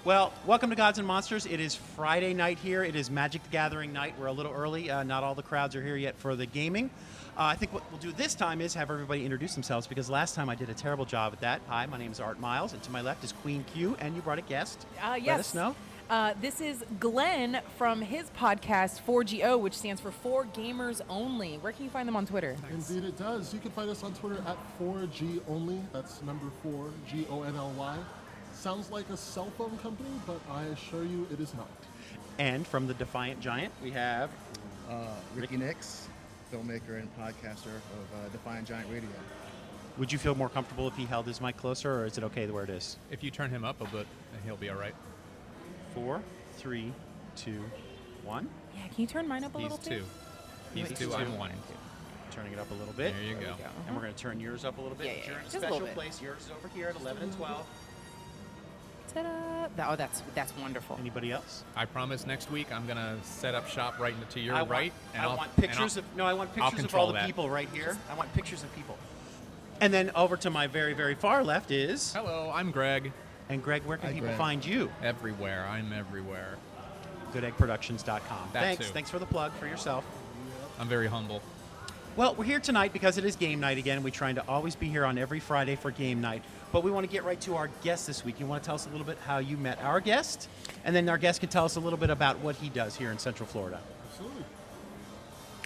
Well, welcome to Gods and Monsters. It is Friday night here. It is Magic the Gathering night. We're a little early. Not all the crowds are here yet for the gaming. I think what we'll do this time is have everybody introduce themselves, because last time I did a terrible job at that. Hi, my name is Art Miles, and to my left is QueenQ, and you brought a guest. Yes. Let us know. This is Glenn from his podcast, 4GO, which stands for 4 Gamers Only. Where can you find them on Twitter? Indeed it does. You can find us on Twitter at 4G Only. That's number 4, G-O-N-L-Y. Sounds like a cell phone company, but I assure you it is not. And from the Defiant Giant, we have... Ricky Nixx, filmmaker and podcaster of Defiant Giant Radio. Would you feel more comfortable if he held his mic closer, or is it okay where it is? If you turn him up a bit, he'll be all right. 4, 3, 2, 1. Yeah, can you turn mine up a little He's bit? 2. He's 2, I'm 1. Turning it up a little bit. There you go. And we're going to turn yours up a little bit. Yeah, You're in a just a little special bit. place. Yours is over here at 11 and 12. Ta-da! Oh, that's wonderful. Anybody else? I promise next week I'm going to set up shop right to your I right. want pictures of all the that. people right here. I want pictures of people. And then over to my very, very far left is... Hello, I'm Greg. And Greg, where can Hi, people Greg. find you? Everywhere. I'm everywhere. GoodEggProductions.com. That Thanks. too. Thanks for the plug for yourself. I'm very humble. Well, we're here tonight because it is game night again. We're trying to always be here on every Friday for game night. But we want to get right to our guest this week. You want to tell us a little bit how you met our guest? And then our guest can tell us a little bit about what he does here in Central Florida. Absolutely.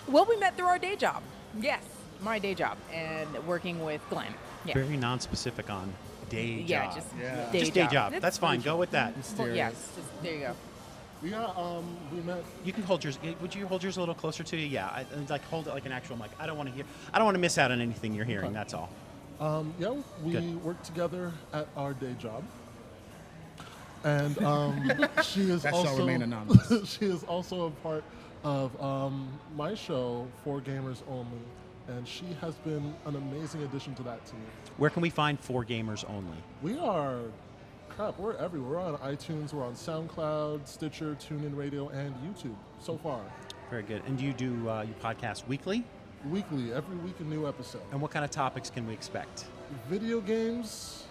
Well, we met through our day job. Yes, my day job, and working with Glenn. Yeah. Very non-specific on day Yeah, job. just Yeah. day Just day job. job. That's fine. Go with that. Well, yes, just, there you go. Yeah, we met. You can hold yours. Would you hold yours a little closer to you? Yeah, like hold it like an actual mic. I don't want to miss out on anything you're hearing. Okay. That's all. Yeah, we Good. work together at our day job. And she is That shall also remain anonymous. she is also a part of my show, 4 Gamers Only. And she has been an amazing addition to that team. Where can we find 4 Gamers Only? We are, we're everywhere. We're on iTunes, we're on SoundCloud, Stitcher, TuneIn Radio, and YouTube so far. Very good. And do you do you podcast weekly? Weekly, every week a new episode. And what kind of topics can we expect? Video games,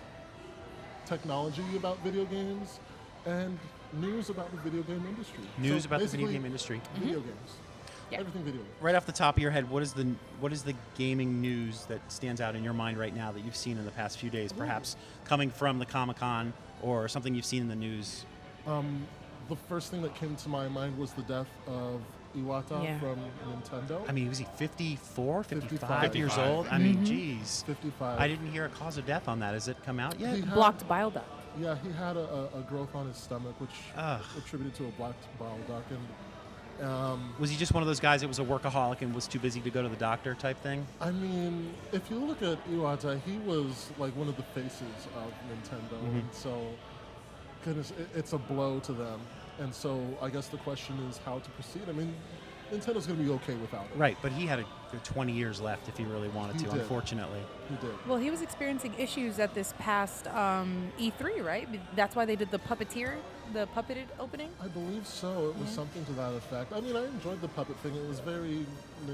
technology about video games, and news about the video game industry. News So about the video basically, game industry. Video games. Yeah. Everything video games. Right off the top of your head, what is the gaming news that stands out in your mind right now that you've seen in the past few days, perhaps coming from the Comic-Con or something you've seen in the news? The first thing that came to my mind was the death of Iwata Yeah. from Nintendo. I mean, was he 54, 55 55. years old? I mean, geez. 55. I didn't hear a cause of death on that. Has it come out yet? He had- Blocked bile duct. Yeah, he had a growth on his stomach, which Ugh. attributed to a blocked bile duct. And Was he just one of those guys that was a workaholic and was too busy to go to the doctor type thing? I mean, if you look at Iwata, he was like one of the faces of Nintendo, and so, goodness, it's a blow to them. And so, I guess the question is how to proceed. I mean, Nintendo's going to be okay without it. Right, but he had 20 years left if he really wanted He to, did. unfortunately. He did. Well, he was experiencing issues at this past E3, right? That's why they did the puppeted opening. I believe so. It was something to that effect. I mean, I enjoyed the puppet thing. It was very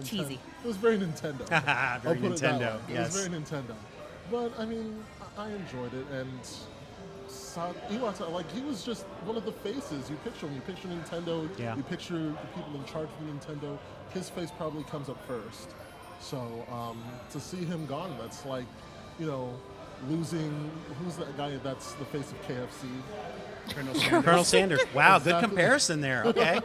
Cheesy. It was very Nintendo. Very I'll put it that Nintendo, way. yes. It was very Nintendo. But I mean, I enjoyed it, and Iwata, like, he was just one of the faces. You picture him. You picture Nintendo. Yeah. You picture the people in charge of Nintendo. His face probably comes up first. So to see him gone, that's like, losing. Who's that guy? That's the face of KFC. Colonel Sanders. Wow, good Exactly. comparison there. Okay.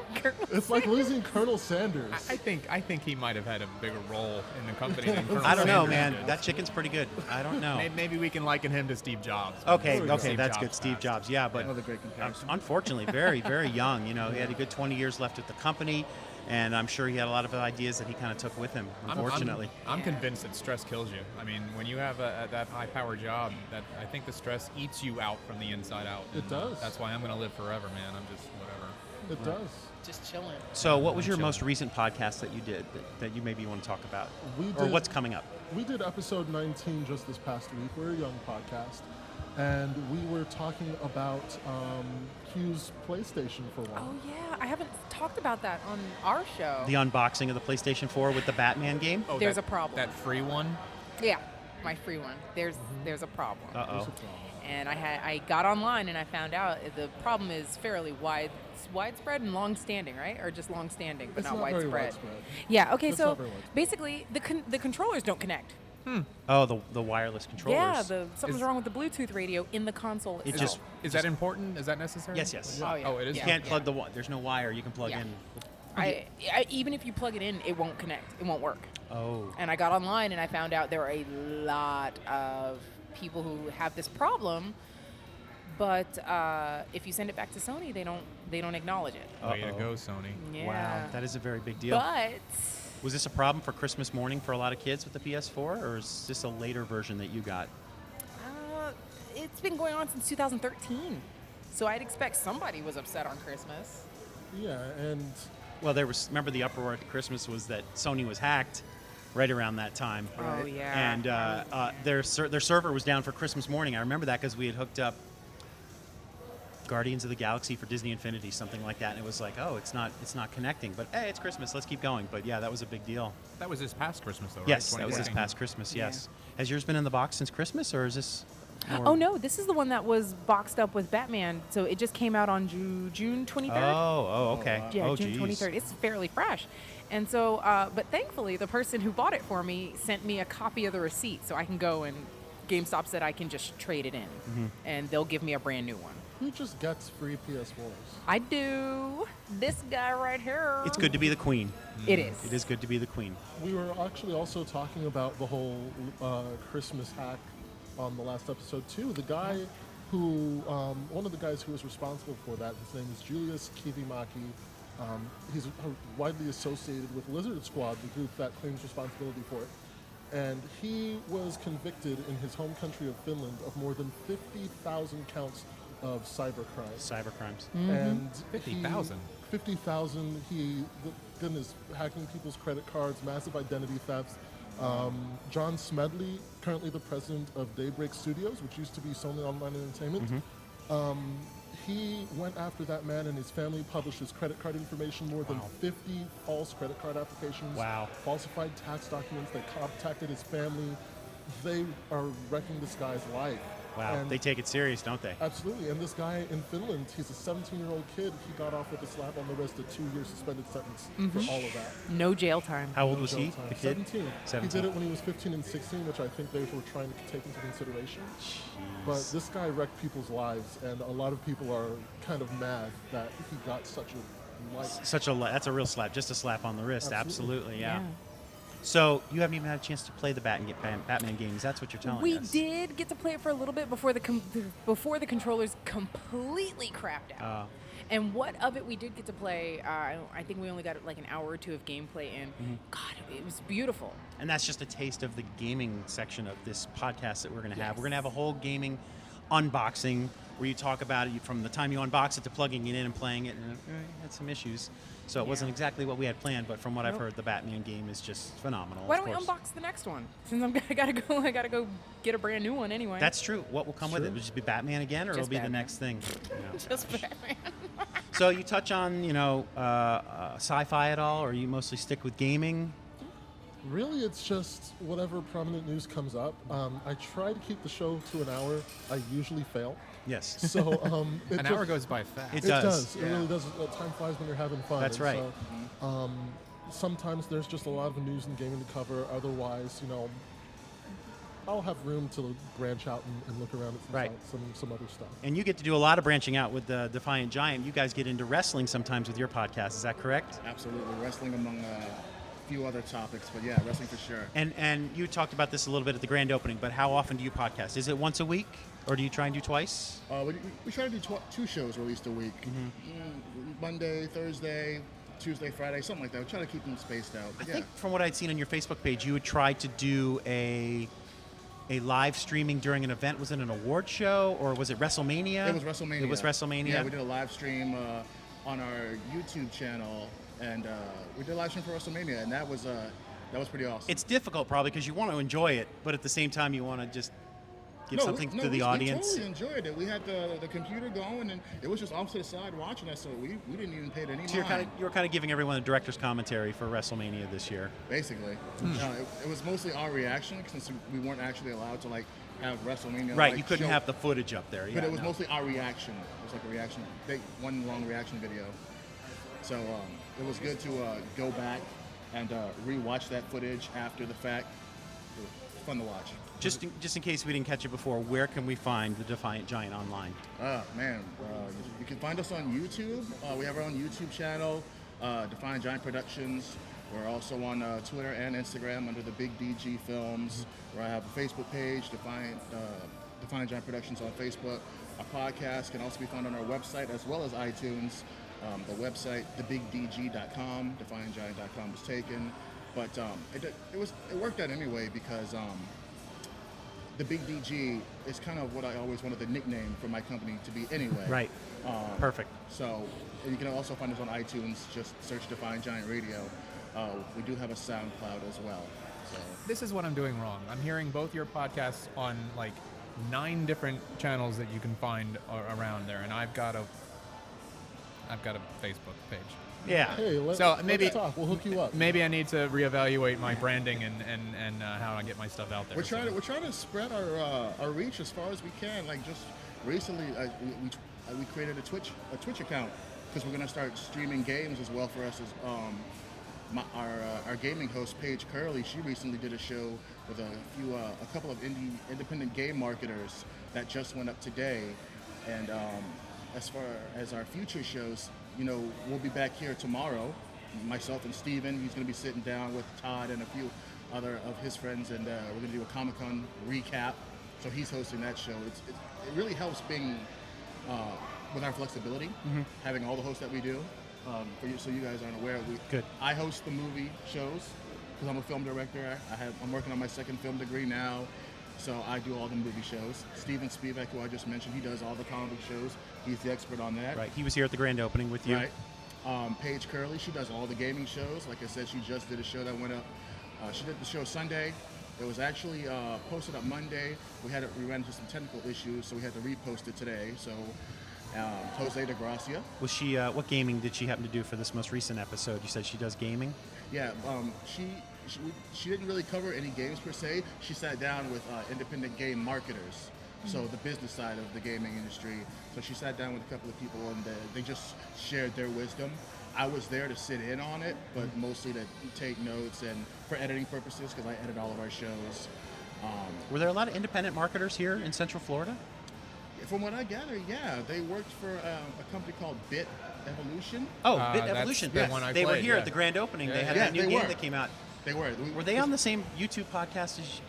It's like losing Colonel Sanders. I think he might have had a bigger role in the company than Colonel I don't know, Sanders man. did. That chicken's pretty good. I don't know. Maybe we can liken him to Steve Jobs. Okay, There we go. okay, Steve that's Jobs good. Steve passed. Jobs, yeah, but Another great comparison. unfortunately, very, very young. He had a good 20 years left at the company, and I'm sure he had a lot of ideas that he kind of took with him, unfortunately. I'm convinced that stress kills you. I mean, when you have that high-powered job, that I think the stress eats you out from the inside out. It And does. That's why I'm going to live forever, man. I'm just whatever. It does. Just chilling. So what was your Chilling. most recent podcast that you did that you maybe want to talk about? We Or did- what's coming up? We did episode 19 just this past week. We're a young podcast. And we were talking about Q's PlayStation for one. Oh yeah, I haven't talked about that on our show. The unboxing of the PlayStation 4 with the Batman game? There's a problem. That free one. Yeah, my free one. There's a problem. Uh-oh. There's a problem. And I got online and I found out the problem is fairly widespread and long-standing, right? Or just long-standing, but It's not not very widespread. widespread. Yeah. Okay. It's So not very widespread. basically, the controllers don't connect. Oh, the wireless controllers. Yeah. Something's wrong with the Bluetooth radio in the console It itself. Is that important? Is that necessary? Yes, yes. Oh, yeah. Oh, it is. You Yeah. can't plug the there's no wire you can plug Yeah. in. Even if you plug it in, it won't connect. It won't work. Oh. And I got online and I found out there are a lot of people who have this problem, but if you send it back to Sony, they don't acknowledge it. Way to Uh-oh. go, Sony. Yeah. Wow, that is a very big deal. But Was this a problem for Christmas morning for a lot of kids with the PS4, or is this a later version that you got? it's been going on since 2013, so I'd expect somebody was upset on Christmas. Yeah, and Well, remember the uproar at Christmas was that Sony was hacked right around that time. Oh yeah. And their server was down for Christmas morning. I remember that because we had hooked up Guardians of the Galaxy for Disney Infinity, something like that, and it was like, oh, it's not connecting, but hey, it's Christmas, let's keep going. But yeah, that was a big deal. That was this past Christmas, though, right? Yes, that was this 2014. past Christmas. Yeah. Yes. Has yours been in the box since Christmas, or is this? More... Oh no, this is the one that was boxed up with Batman. So it just came out on June 23rd. Oh, okay. Yeah, oh, June geez. 23rd. It's fairly fresh. And so, but thankfully, the person who bought it for me sent me a copy of the receipt so I can go and GameStop said I can just trade it in. Mm-hmm. And they'll give me a brand new one. who just gets free PS4s? I do. This guy right here. It's good to be the queen. It is. It is good to be the queen. We were actually also talking about the whole Christmas hack on the last episode too. The guy who, one of the guys who was responsible for that, his name is Julius Kivimaki. He's widely associated with Lizard Squad, the group that claims responsibility for it. And he was convicted in his home country of Finland of more than 50,000 counts of cybercrime. Cybercrimes. And 50,000? 50,000. Goodness, hacking people's credit cards, massive identity thefts. John Smedley, currently the president of Daybreak Studios, which used to be Sony Online Entertainment, he went after that man and his family, published his credit card information, more than 50 false credit card applications, Wow. falsified tax documents. They contacted his family. They are wrecking this guy's life. Wow. And They take it serious, don't they? absolutely. And this guy in Finland, he's a 17-year-old kid. He got off with a slap on the wrist, a 2-year suspended sentence for all of that. No jail time. How old No was jail he? time. The kid? 17. 17. He did it when he was 15 and 16, which I think they were trying to take into consideration. But this guy wrecked people's lives, and a lot of people are kind of mad that he got such a light. That's a real slap, just a slap on the wrist. Absolutely. Absolutely, yeah. So you haven't even had a chance to play the Batman games. That's what you're telling We us. did get to play it for a little bit before the controllers completely crapped out. And what of it we did get to play, I think we only got like an hour or two of gameplay in. God, it was beautiful. And that's just a taste of the gaming section of this podcast that we're going to have. Yes. We're going to have a whole gaming unboxing where you talk about it from the time you unbox it to plugging it in and playing it, and had some issues. So it wasn't Yeah. exactly what we had planned, but from what I've Nope. heard, the Batman game is just phenomenal. Why of don't we course. unbox the next one? Since I gotta go get a brand new one anyway. That's true. What will come with it? Sure. Will it just be Batman again, or Just it'll be the Batman. next thing? just Batman. So you touch on, sci-fi at all, or you mostly stick with gaming? Really, it's just whatever prominent news comes up. I try to keep the show to an hour. I usually fail. Yes. So An hour goes by fast. It It does. does. It Yeah. really does. Time flies when you're having fun. That's And right. So, sometimes there's just a lot of news and gaming to cover. Otherwise, I'll have room to branch out and look around at Right. some other stuff. And you get to do a lot of branching out with the Defiant Giant. You guys get into wrestling sometimes with your podcast. Is that correct? Absolutely. Wrestling among a few other topics, but yeah, wrestling for sure. And you talked about this a little bit at the grand opening, but how often do you podcast? Is it once a week, or do you try and do twice? We try to do two shows released a week. Monday, Thursday, Tuesday, Friday, something like that. We try to keep them spaced out. I But yeah. think from what I'd seen on your Facebook page, you would try to do a live streaming during an event. Was it an award show, or was it WrestleMania? It was WrestleMania. It was WrestleMania. Yeah, we did a live stream on our YouTube channel, and we did a live stream for WrestleMania, and that was pretty awesome. It's difficult probably because you want to enjoy it, but at the same time you want to just give something to the we audience. totally enjoyed it. We had the computer going, and it was just off to the side watching us, so we didn't even pay it any So you're mind. kind of giving everyone a director's commentary for WrestleMania this year. Basically. No, it was mostly our reaction since we weren't actually allowed to have WrestleMania. Right, like, you couldn't show, have the footage up there. but Yeah, it was no. mostly our reaction. It was like a reaction, one long reaction video. So it was good to go back and re-watch that footage after the fact. It was fun to watch. Just in case we didn't catch it before, where can we find the Defiant Giant online? Man, you can find us on YouTube. We have our own YouTube channel, Defiant Giant Productions. We're also on Twitter and Instagram under the Big DG Films. Where I have a Facebook page, Defiant Giant Productions on Facebook. Our podcast can also be found on our website as well as iTunes. The website, thebigdg.com, defiantgiant.com was taken, but it worked out anyway because the Big DG is kind of what I always wanted the nickname for my company to be anyway. Right. Perfect. So you can also find us on iTunes. Just search Defiant Giant Radio. We do have a SoundCloud as well. So This is what I'm doing wrong. I'm hearing both your podcasts on like 9 different channels that you can find around there, and I've got a Facebook page. Yeah. Hey, maybe- let's talk. We'll hook you up. Maybe I need to reevaluate my branding and how I get my stuff out there. we're trying to spread our reach as far as we can. Like just recently, we created a Twitch account because we're gonna start streaming games as well for us. As our gaming host Paige Curley, she recently did a show with a couple of independent game marketers that just went up today, and as far as our future shows, we'll be back here tomorrow. Myself and Steven, he's going to be sitting down with Todd and a few other of his friends, and we're going to do a Comic-Con recap. So he's hosting that show. It really helps being with our flexibility, having all the hosts that we do. So you guys aren't aware, Good. I host the movie shows because I'm a film director. I'm working on my second film degree now. So I do all the movie shows. Steven Spivak, who I just mentioned, he does all the comic shows. He's the expert on that. Right. He was here at the grand opening with you. Right. Paige Curley, she does all the gaming shows. Like I said, she just did a show that went up. She did the show Sunday. It was actually posted up Monday. We ran into some technical issues, so we had to repost it today. So Jose de Gracia. Was she? What gaming did she happen to do for this most recent episode? You said she does gaming. Yeah, she didn't really cover any games per se. She sat down with independent game marketers, so the business side of the gaming industry. So she sat down with a couple of people, and they just shared their wisdom. I was there to sit in on it, but mostly to take notes and for editing purposes because I edit all of our shows. Were there a lot of independent marketers here in Central Florida? From what I gather, yeah, they worked for a company called Bit Evolution. Oh, Bit that's Evolution. the Yes. one I They were played, here yeah. at the grand opening. Yeah, They had yeah. a new Yeah, they game were. that came out. They were. Were they on the same YouTube podcast as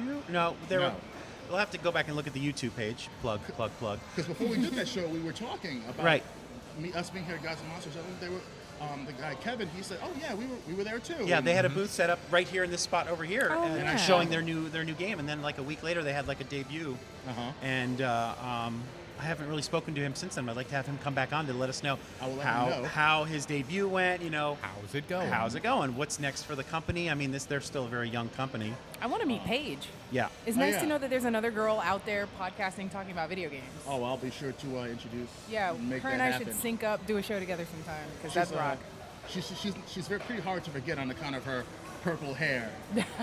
you? No, they were. No. We'll have to go back and look at the YouTube page. Plug. Because before we did that show, we were talking about Right. us being here at Gods and Monsters. I think they were the guy Kevin. He said, "Oh yeah, we were there too." Yeah, they had a booth set up right here in this spot over here, Oh, and yeah. showing their new game. And then like a week later, they had like a debut. Uh-huh. And I haven't really spoken to him since then. I'd like to have him come back on to let us know I will let him know. how his debut went. How's it going? How's it going? What's next for the company? I mean, they're still a very young company. I want to meet Paige. Yeah. It's Oh, nice yeah. to know that there's another girl out there podcasting, talking about video games. Oh, I'll be sure to introduce. Yeah, make her that and I happen. should sync up, do a show together sometime, because that's rock. She's pretty hard to forget on account of her purple hair.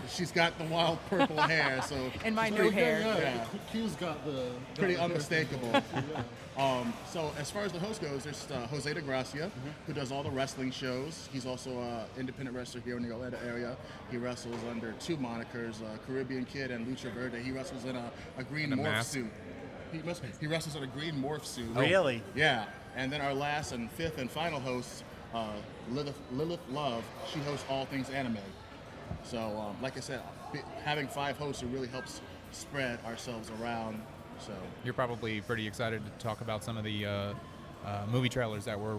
She's got the wild purple hair, so And my she's no pretty- hair. Yeah. Q's got the Pretty got the- unmistakable. Yeah. So as far as the host goes, there's Jose de Gracia, who does all the wrestling shows. He's also an independent wrestler here in the Orlando area. He wrestles under 2 monikers, Caribbean Kid and Lucha Verde. He wrestles in a green And a morph mask. suit. He wrestles in a green morph suit. Really? Yeah. And then our last and fifth and final host, Lilith Love, she hosts all things anime. So, like I said, having 5 hosts, it really helps spread ourselves around. So, You're probably pretty excited to talk about some of the movie trailers that were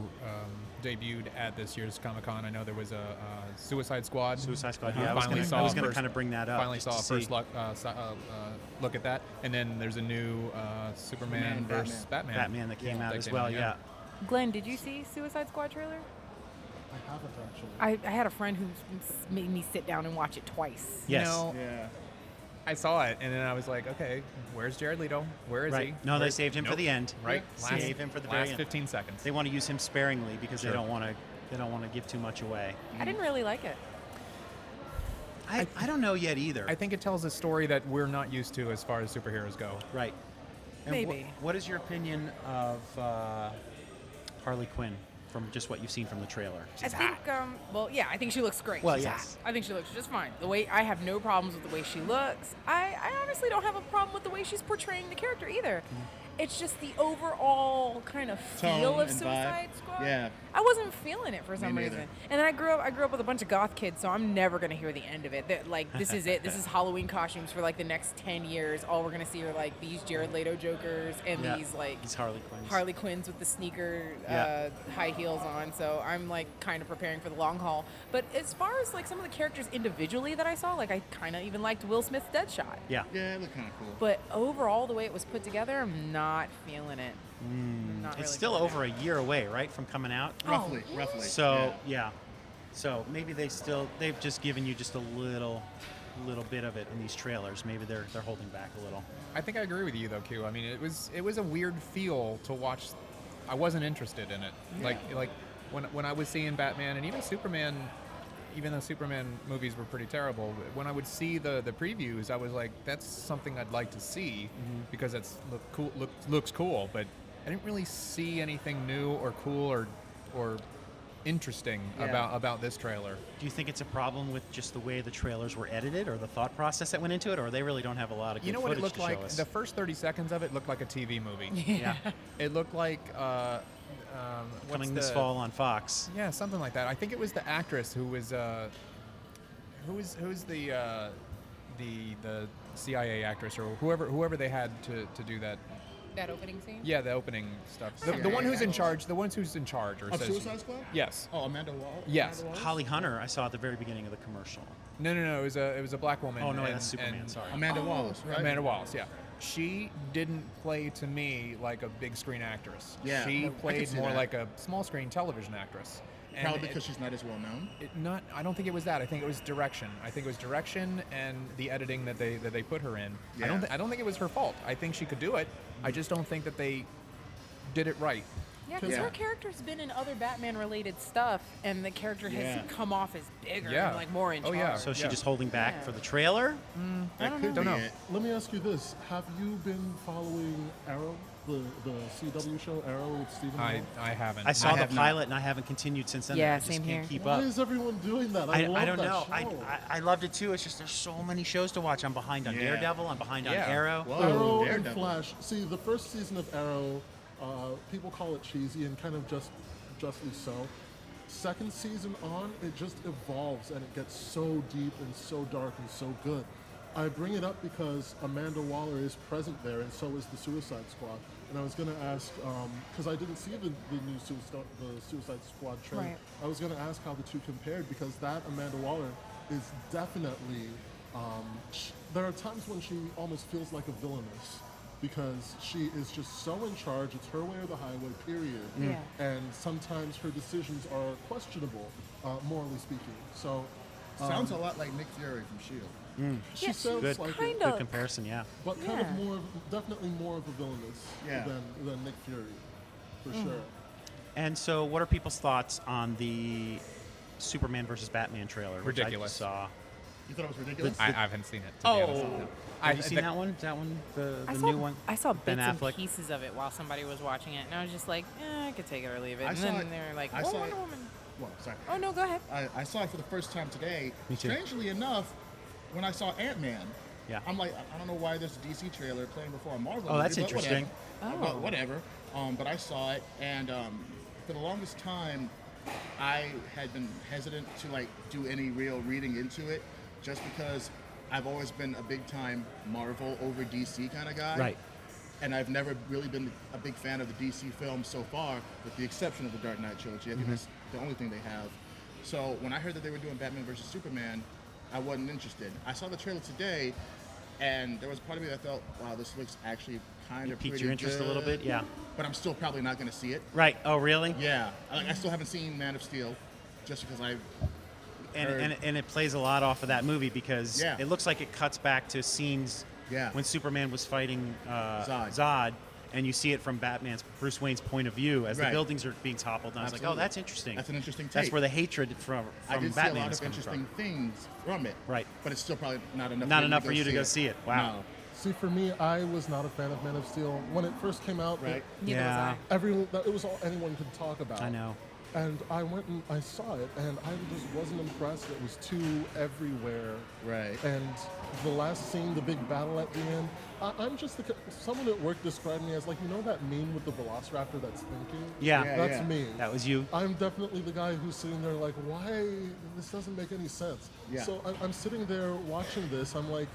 debuted at this year's Comic-Con. I know there was a Suicide Squad. Suicide Squad. I Yeah, I was finally gonna- saw I was gonna first- kind of bring that up. Finally just saw to a first see. look at that, and then there's a new Superman versus Batman. Batman that came out that as came well. out, Yeah. Glenn, did you see Suicide Squad trailer? I haven't actually. I had a friend who made me sit down and watch it twice. Yes. You know, yeah. I saw it, and then I was like, okay, where's Jared Leto? Where is Right. he? No, they Where- saved him for Nope. the end. Right. Save him for the very last end. 15 seconds. They want to use him sparingly because Sure. they don't want to give too much away. I didn't really like it. I don't know yet either. I think it tells a story that we're not used to as far as superheroes go. Right. And Maybe. What is your opinion of Harley Quinn from just what you've seen from the trailer? I think, well, yeah, I think she looks great. Well, She's yes. hot. I think she looks just fine. I have no problems with the way she looks. I honestly don't have a problem with the way she's portraying the character either. It's just the overall kind of feel Tone of and Suicide vibe. Squad. Yeah. I wasn't feeling it for some neither. reason. And then I grew up with a bunch of goth kids, so I'm never gonna hear the end of it. That like this is it. This is Halloween costumes for like the next 10 years. All we're gonna see are like these Jared Leto Jokers and Yeah. these like These Harley Quinns. Harley Quinns with the sneaker Yeah. high heels on. So I'm like kind of preparing for the long haul. But as far as like some of the characters individually that I saw, like I kind of even liked Will Smith's Deadshot. Yeah. Yeah, it looked kind of cool. But overall, the way it was put together, I'm not feeling it. Not It's really still feeling over it. a year away, right, from coming out? roughly. So yeah. So maybe they've just given you just a little bit of it in these trailers. Maybe they're holding back a little. I think I agree with you though, Q. I mean, it was a weird feel to watch. I wasn't interested in it. Like when I was seeing Batman and even Superman, even though Superman movies were pretty terrible, when I would see the previews, I was like, that's something I'd like to see because it's looks cool. But I didn't really see anything new or cool or interesting about this trailer. Do you think it's a problem with just the way the trailers were edited, or the thought process that went into it, or they really don't have a lot of good You know what it footage looked to like? show us? The first 30 seconds of it looked like a TV movie. Yeah. It looked like what's Coming this the- fall on Fox. Yeah, something like that. I think it was the actress who was who's the CIA actress or whoever they had to do that. That opening scene? Yeah, the opening stuff. The CIA one who's in actress. charge. The one who's in charge or Of says Suicide Squad? yes. Oh, Amanda Waller? Yes. Amanda Waller? Holly Hunter, I saw at the very beginning of the commercial. No. It was a black woman. Oh no, and- that's Superman. and- Sorry. Amanda Wallace, right? Amanda Wallace, yeah. She didn't play to me like a big screen actress. Yeah, She I could played see more that. like a small screen television actress. And Probably because she's not as well known. I don't think it was that. I think it was direction. I think it was direction and the editing that they put her in. Yeah. I don't think it was her fault. I think she could do it. I just don't think that they did it right. Yeah, because Yeah. her character's been in other Batman-related stuff, and the character has Yeah. come off as bigger Yeah. and like more in Oh, charge. yeah. So is she Yeah. just holding back Yeah. for the trailer? That could Don't be know. it. Let me ask you this: have you been following Arrow, the CW show Arrow with Stephen? I Amell? haven't. I saw the have not. pilot and I haven't continued since then. Yeah, I just same can't here. keep Why up. is everyone doing that? I love I don't that know. show. I loved it too. It's just there's so many shows to watch. I'm behind on Yeah. Daredevil. I'm behind on Yeah. Arrow. Whoa, Arrow and Daredevil. Flash. See, the first season of Arrow, people call it cheesy and kind of justly so. Second season on, it just evolves and it gets so deep and so dark and so good. I bring it up because Amanda Waller is present there, and so is the Suicide Squad. And I was going to ask, because I didn't see the new Suicide Squad trailer. Right. I was going to ask how the two compared, because that Amanda Waller is definitely. There are times when she almost feels like a villainess, because she is just so in charge. It's her way or the highway, period. Yeah. And sometimes her decisions are questionable, morally speaking. So Sounds a lot like Nick Fury from S.H.I.E.L.D. she Yeah, sounds Good, like kind it, good of. comparison. Yeah. but kind Yeah. of definitely more of a villainous Yeah. than Nick Fury, for sure. And so, what are people's thoughts on the Superman versus Batman trailer? Which Ridiculous. I just saw. You thought it was ridiculous? I haven't seen it. To be Oh. honest. Have you seen that one? Is that one the new one? I saw Ben bits and Affleck? pieces of it while somebody was watching it, and I was just like, I could take it or leave it. I And saw then it- they were like, I oh, saw Wonder it- Woman. Well, sorry. Oh, no, go ahead. I saw it for the first time today. Me too. Strangely enough, when I saw Ant-Man, Yeah. I'm like, I don't know why there's a DC trailer playing before a Marvel Oh, movie, that's but interesting. Whatever. But whatever. But I saw it, and for the longest time, I had been hesitant to like do any real reading into it, just because I've always been a big time Marvel over DC kind of guy. Right. And I've never really been a big fan of the DC films so far, with the exception of the Dark Knight trilogy. I think that's the only thing they have. So when I heard that they were doing Batman versus Superman, I wasn't interested. I saw the trailer today, and there was part of me that felt, wow, this looks actually kind of Piqued pretty your interest a little good. bit? Yeah. But I'm still probably not going to see it. Right. Oh, really? Yeah. I still haven't seen Man of Steel, just because I And it plays a lot off of that movie because Yeah. it looks like it cuts back to scenes Yeah. when Superman was fighting Zod. Zod, and you see it from Bruce Wayne's point of view as the Right. buildings are being toppled. And I was like, oh, Absolutely. that's interesting. That's an interesting take. That's where the hatred from I did Batman see a lot is of coming interesting from. things from it. Right. But it's still probably not enough. Not enough for you to go see it. Wow. No. See, for me, I was not a fan of Man of Steel when it first came out. Right. Neither Yeah. was Everyone, it was all anyone could talk about. I know. And I went and I saw it, and I just wasn't impressed. It was too everywhere. Right. And the last scene, the big battle at the end, I'm just someone at work described me as like, you know that meme with the Velociraptor that's thinking? Yeah. Yeah. That's me. That was you. I'm definitely the guy who's sitting there like, why? This doesn't make any sense. Yeah. So I'm sitting there watching this. I'm like,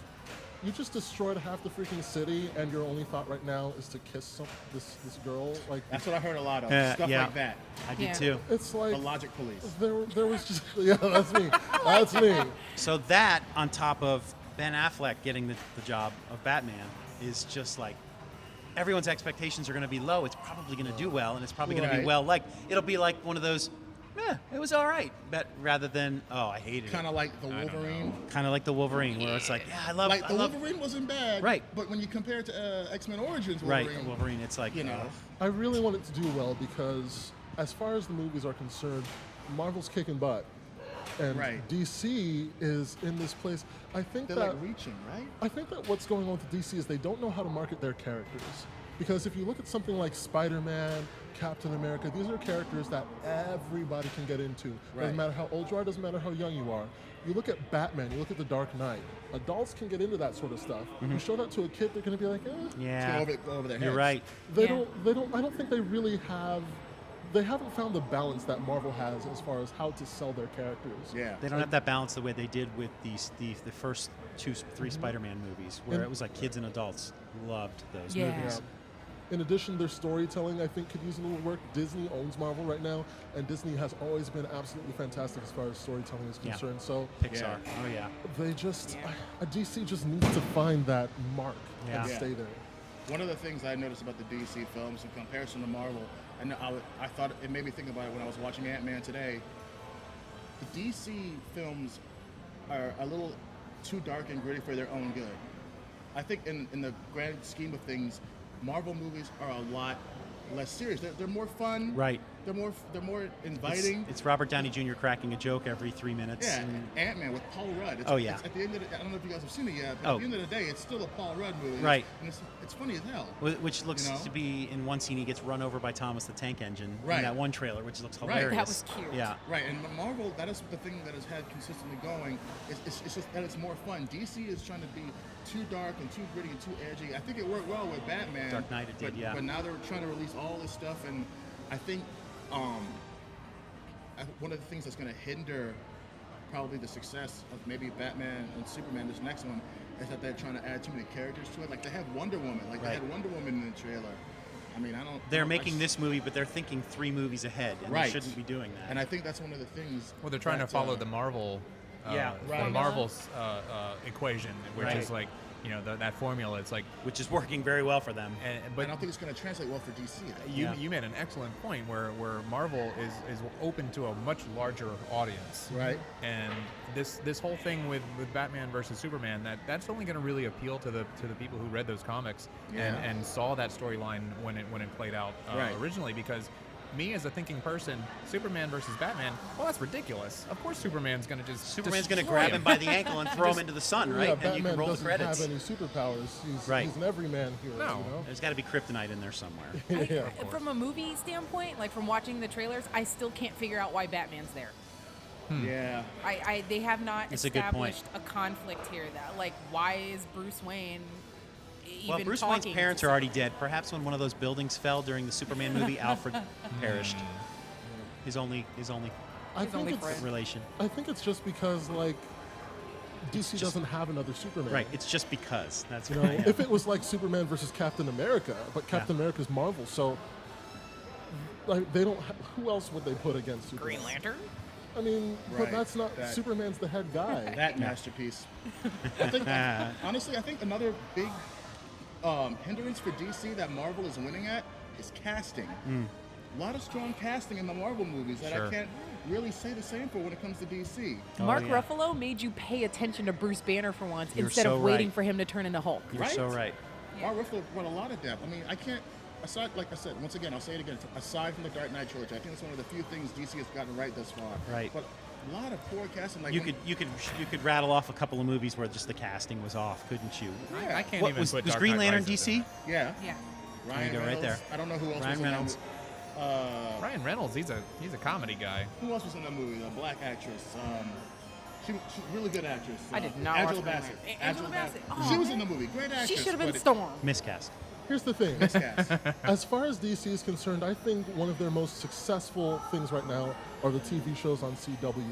you just destroyed half the freaking city, and your only thought right now is to kiss this girl. Like, That's what I heard a lot of. Stuff yeah. like that. I did Yeah. too. it's like The logic police. there was just yeah, that's me. That's me. So that, on top of Ben Affleck getting the job of Batman, is just like everyone's expectations are going to be low. It's probably going to do well, and it's probably going to be Right. well liked. It'll be like one of those, it was all right, but rather than, oh, I hated Kind it. of like the Wolverine. Kind of like the Wolverine, where it's like, yeah, I love, Like I the love, Wolverine wasn't bad. Right. But when you compare it to X-Men Origins right, Wolverine, Wolverine. It's like, you know. I really want it to do well because, as far as the movies are concerned, Marvel's kicking butt, and Right. DC is in this place. I think they're that like reaching, right? I think that what's going on with DC is they don't know how to market their characters. Because if you look at something like Spider-Man, Captain America, these are characters that everybody can get into. Right. Doesn't matter how old you are, doesn't matter how young you are. You look at Batman, you look at The Dark Knight. Adults can get into that sort of stuff. You show that to a kid, they're going to be like, yeah, Go over their heads. you're right. They Yeah. don't. I don't think they really have. They haven't found the balance that Marvel has as far as how to sell their characters. Yeah. They don't have that balance the way they did with the first three Spider-Man movies, where And- it was like kids and adults loved those Yeah. movies. In addition, their storytelling, I think, could use a little work. Disney owns Marvel right now, and Disney has always been absolutely fantastic as far as storytelling is Yeah. concerned. So Pixar. Yeah. Oh yeah. they just, Yeah. DC just needs to find that mark Yeah. and Yeah. stay there. One of the things I noticed about the DC films in comparison to Marvel, and I thought it made me think about it when I was watching Ant-Man today. The DC films are a little too dark and gritty for their own good. I think in the grand scheme of things, Marvel movies are a lot less serious. They're more fun. Right. They're more inviting. It's Robert Downey Jr. cracking a joke every 3 minutes. Yeah, and- Ant-Man with Paul Rudd. Oh, yeah. It's at the end of the, I don't know if you guys have seen it yet, but Oh. at the end of the day, it's still a Paul Rudd movie. Right. And it's funny as hell. Which looks You know? to be, in one scene, he gets run over by Thomas the Tank Engine in Right. that one trailer, which looks Right. hilarious. That was cute. Yeah. Right, and Marvel, that is the thing that has had consistently going. It's just that it's more fun. DC is trying to be too dark and too gritty and too edgy. I think it worked well with Batman. Dark Knight it did, but, yeah. But now they're trying to release all this stuff, and I think one of the things that's going to hinder probably the success of maybe Batman and Superman, this next one, is that they're trying to add too many characters to it. Like they have Wonder Woman. Like they Right. had Wonder Woman in the trailer. I mean, I don't. They're I making this movie, but they're thinking 3 movies ahead, and Right. they shouldn't be doing that. And I think that's one of the things. Well, they're trying to that, follow the Marvel, Yeah. the Right. Marvel's equation, which Right. is like, that formula. It's like, which is working very well for them. but I don't think it's going to translate well for DC. though. Yeah. you made an excellent point where Marvel is open to a much larger audience, Right. and this whole thing with Batman versus Superman, that's only going to really appeal to the people who read those comics Yeah. and saw that storyline when it played out Right. originally. Because me as a thinking person, Superman versus Batman, well, that's ridiculous. Of course, Superman's going to just Superman's going to destroy grab him by the ankle and throw him into the sun, right? Yeah, And you Batman can roll the doesn't credits. have any superpowers. He's Right. an everyman hero. No. You know? There's got to be kryptonite in there somewhere. Yeah. From a movie standpoint, like from watching the trailers, I still can't figure out why Batman's there. Yeah. They have not That's a good point. established a conflict here. That like, why is Bruce Wayne even Well, Bruce talking Wayne's parents to are already dead. Perhaps when one of those buildings fell during the Superman movie, Alfred perished. His only I think only it's, friend. relation. I think it's just because like DC doesn't have another Superman. Right. It's just because. That's You know, right. if it was like Superman versus Captain America, but Captain America's Marvel, so like they don't. Who else would they put against Superman? Green Lantern. I mean, but Right, that's not that- Superman's the head guy. That masterpiece. I think, honestly, I think another big hindrance for DC that Marvel is winning at is casting. A lot of strong casting in the Marvel movies that Sure. I can't really say the same for when it comes to DC. Mark yeah. Ruffalo made you pay attention to Bruce Banner for once You're instead so of waiting right. for him to turn into Hulk. You're Right? so right. Mark Ruffalo brought a lot of depth. I mean, I can't aside, like I said, once again, I'll say it again. Aside from the Dark Knight trilogy, I think it's one of the few things DC has gotten right thus far. Right. But a lot of poor casting. Like You could rattle off a couple of movies where just the casting was off, couldn't you? I can't What even was put was Dark Green Knight Lantern Rises in DC? Yeah. Yeah. Ryan go, right Reynolds. there. I don't know who else Ryan was in Reynolds. that. Ryan Reynolds, he's a comedy guy. Who else was in that movie? The black actress. She's a really good actress. I did not Angela watch Green Bassett. Lantern. Angela Bassett. She Oh, was in the movie. Great actress. She should have been but Storm. Miscast. Here's the thing. Miscast. As far as DC is concerned, I think one of their most successful things right now are the TV shows on CW.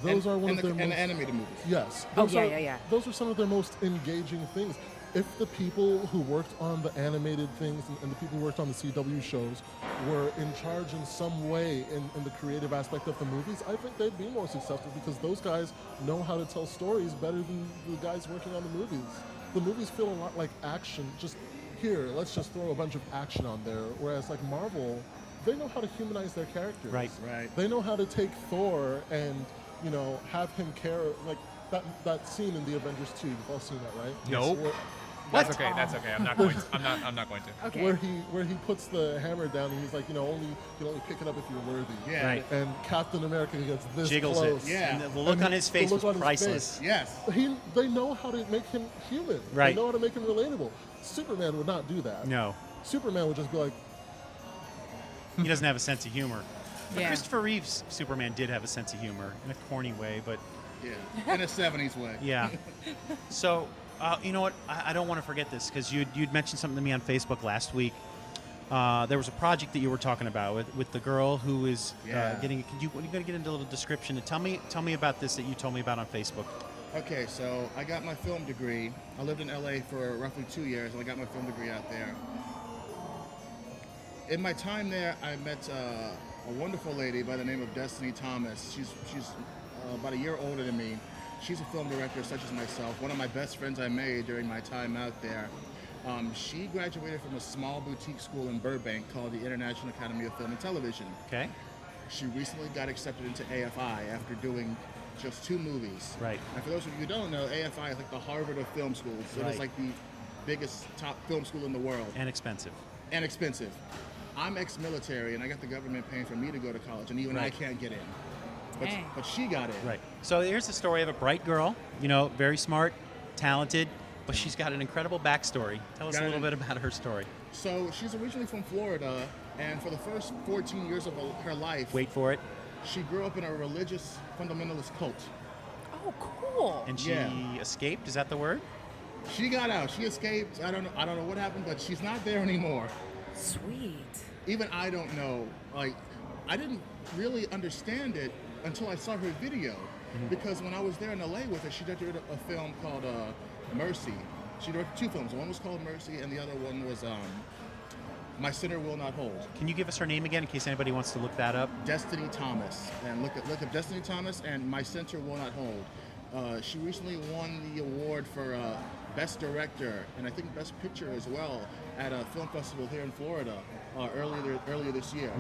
Those are one of their and most the animated movies. Yes. Oh, those yeah, are, yeah, yeah. Those are some of their most engaging things. If the people who worked on the animated things and the people who worked on the CW shows were in charge in some way in the creative aspect of the movies, I think they'd be more successful because those guys know how to tell stories better than the guys working on the movies. The movies feel a lot like action. Just here, let's just throw a bunch of action on there. Whereas like Marvel, they know how to humanize their characters. Right. Right. They know how to take Thor and, you know, have him care, like that scene in the Avengers 2. You've all seen that, right? Nope. Where, That's okay. That's okay. I'm not going to. I'm not going to. Okay. where he puts the hammer down and he's like, you know, you can only pick it up if you're worthy. Yeah. Right. And Captain America gets this Jiggles close. it. Yeah. And the look on his face The look was on his priceless. face. Yes. They know how to make him human. Right. They know how to make him relatable. Superman would not do that. No, Superman would just be like, he doesn't have a sense of humor. But Yeah. Christopher Reeve's Superman did have a sense of humor in a corny way, but Yeah. In a 70s way. yeah. So, you know what? I don't want to forget this because you'd mentioned something to me on Facebook last week. There was a project that you were talking about with the girl who is Yeah. getting. You're going to get into a little description and tell me about this that you told me about on Facebook. Okay, so I got my film degree. I lived in LA for roughly 2 years, and I got my film degree out there. In my time there, I met a wonderful lady by the name of Destiny Thomas. She's about a year older than me. She's a film director such as myself. One of my best friends I made during my time out there. She graduated from a small boutique school in Burbank called the International Academy of Film and Television. Okay. She recently got accepted into AFI after doing just 2 movies. Right. And for those of you who don't know, AFI is like the Harvard of film schools. It Right. is like the biggest top film school in the world. And expensive. And expensive. I'm ex-military, and I got the government paying for me to go to college, and even I Right. can't get in. Dang. But she got in. Right. So here's the story of a bright girl, you know, very smart, talented, but she's got an incredible backstory. Tell us a Got little it. bit about her story. So she's originally from Florida, and for the first 14 years of her life, Wait for it. she grew up in a religious fundamentalist cult. Oh, cool. And she Yeah. escaped. Is that the word? She got out. She escaped. I don't know what happened, but she's not there anymore. Sweet. Even I don't know. Like, I didn't really understand it until I saw her video. Because when I was there in LA with her, she directed a film called Mercy. She directed 2 films. One was called Mercy, and the other one was My Sinner Will Not Hold. Can you give us her name again in case anybody wants to look that up? Destiny Thomas. And look up Destiny Thomas and My Center Will Not Hold. She recently won the award for Best Director and I think Best Picture as well at a film festival here in Florida earlier this year.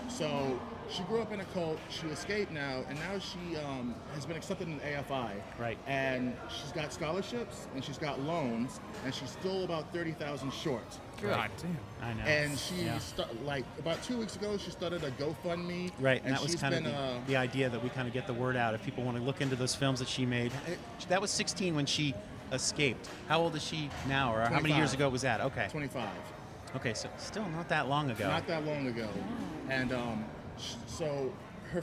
So she grew up in a cult. She escaped now, and now she has been accepted in AFI. Right. And she's got scholarships and she's got loans, and she's still about 30,000 short. God damn. I know. And she Yeah. like about 2 weeks ago, she started a GoFundMe. Right, and that was she's kind of been, the idea that we kind of get the word out. If people want to look into those films that she made, that was 16 when she escaped. How old is she now, or how many 25. years ago was that? Okay, 25. okay, so still not that long ago. Not that long ago. And so her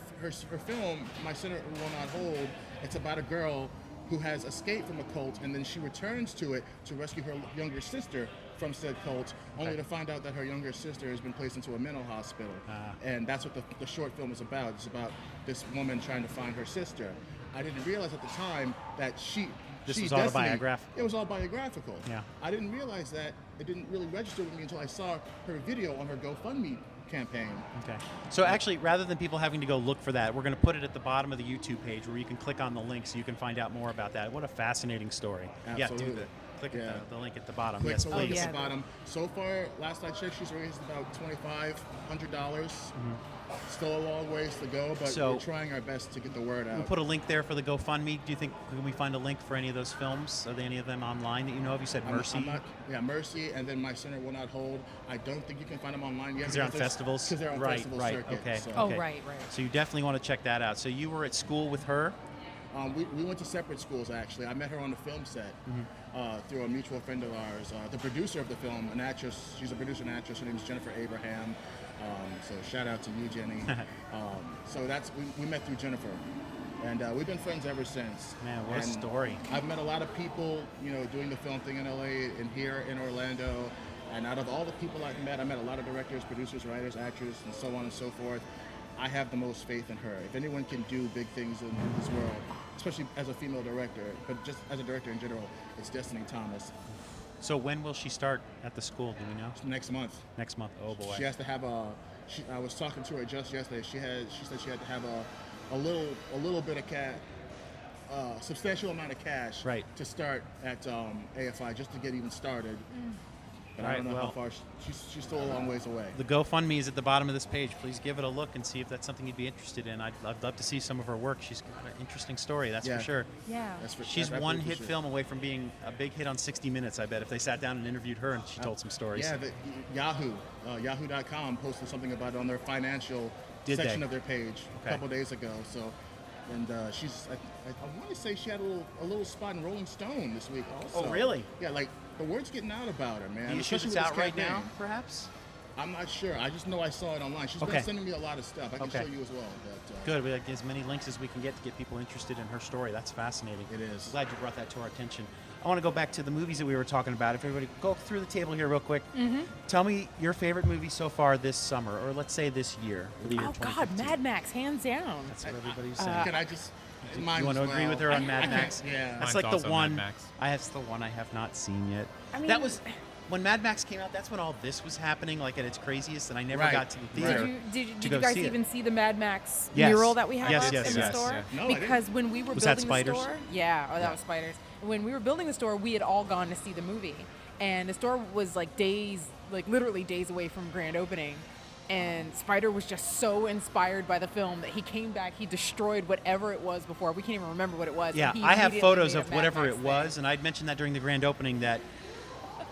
film, My Center Will Not Hold, it's about a girl who has escaped from a cult, and then she returns to it to rescue her younger sister from said cult, only Okay. to find out that her younger sister has been placed into a mental hospital. Ah. And that's what the short film is about. It's about this woman trying to find her sister. I didn't realize at the time that This she, was Destiny, autobiographical. It was all biographical. Yeah. I didn't realize that. It didn't really register with me until I saw her video on her GoFundMe campaign. Okay. So actually, rather than people having to go look for that, we're going to put it at the bottom of the YouTube page where you can click on the link so you can find out more about that. What a fascinating story. Yeah, Absolutely. Click Yeah. at the link at the bottom. Click Yes, the Oh, link please. yeah. at the bottom. So far, last I checked, she's raised about $2,500. Still a long ways to go, but So- we're trying our best to get the word out. We'll put a link there for the GoFundMe. Do you think can we find a link for any of those films? Are there any of them online that you know of? You said Mercy. Mercy, and then My Sinner Will Not Hold. I don't think you can find them online yet. Because they're on festivals? Because they're on Right, festival right, circuit. okay. So. Oh, Okay. right. So you definitely want to check that out. So you were at school with her. We went to separate schools, actually. I met her on the film set through a mutual friend of ours. The producer of the film, an actress, she's a producer and actress. Her name is Jennifer Abraham. So shout out to you, Jenny. So we met through Jennifer. And we've been friends ever since. Man, what a And story. I've met a lot of people, doing the film thing in LA and here in Orlando. And out of all the people I met a lot of directors, producers, writers, actors, and so on and so forth. I have the most faith in her. If anyone can do big things in this world, especially as a female director, but just as a director in general, it's Destiny Thomas. So when will she start at the school? Do we know? Next month. Next month. Oh boy. She has to have I was talking to her just yesterday. She said she had to have a little bit of substantial amount of cash Right. to start at AFI just to get even started. But I Right, don't know well- how far she's still a long ways away. The GoFundMe is at the bottom of this page. Please give it a look and see if that's something you'd be interested in. I'd love to see some of her work. She's got an interesting story, that's Yeah. for sure. Yeah. She's that's one absolutely hit for sure. film away from being a big hit on 60 Minutes, I bet, if they sat down and interviewed her and she told some stories. Yeah, Yahoo.com posted something about it on their financial Did section they? of their page Okay. a couple days ago. So, and I want to say she had a little spot in Rolling Stone this week also. Oh, really? Yeah, like the word's getting out about her, man. Do you think especially it's with this out right campaign. now, perhaps? I'm not sure. I just know I saw it online. She's Okay. been sending me a lot of stuff. I can Okay. show you as well. But, Good. We like as many links as we can get to get people interested in her story. That's fascinating. It is. Glad you brought that to our attention. I want to go back to the movies that we were talking about. If everybody go through the table here real quick. Tell me your favorite movie so far this summer, or let's say this year. The year Oh, God. 2015. Mad Max, hands down. That's what everybody's saying. Can I just? You want to agree with her on Mad Max? Yeah. That's Mine's like the also Mad one. Max. That's the one I have not seen yet. I mean- that was when Mad Max came out. That's when all this was happening, like at its craziest, and I never Right. got to the Right. theater. Did to you go guys see it. even see the Mad Max Yes. mural that we had Yes, up yes, in the yes. store? Yeah. No, I didn't. Because when we were Was that building spiders? the store, that was spiders. When we were building the store, we had all gone to see the movie, and the store was like literally days away from grand opening. And Spider was just so inspired by the film that he came back. He destroyed whatever it was before. We can't even remember what it was. Yeah, and he I have immediately photos made a of Mad whatever Max it thing. was, and I'd mentioned that during the grand opening that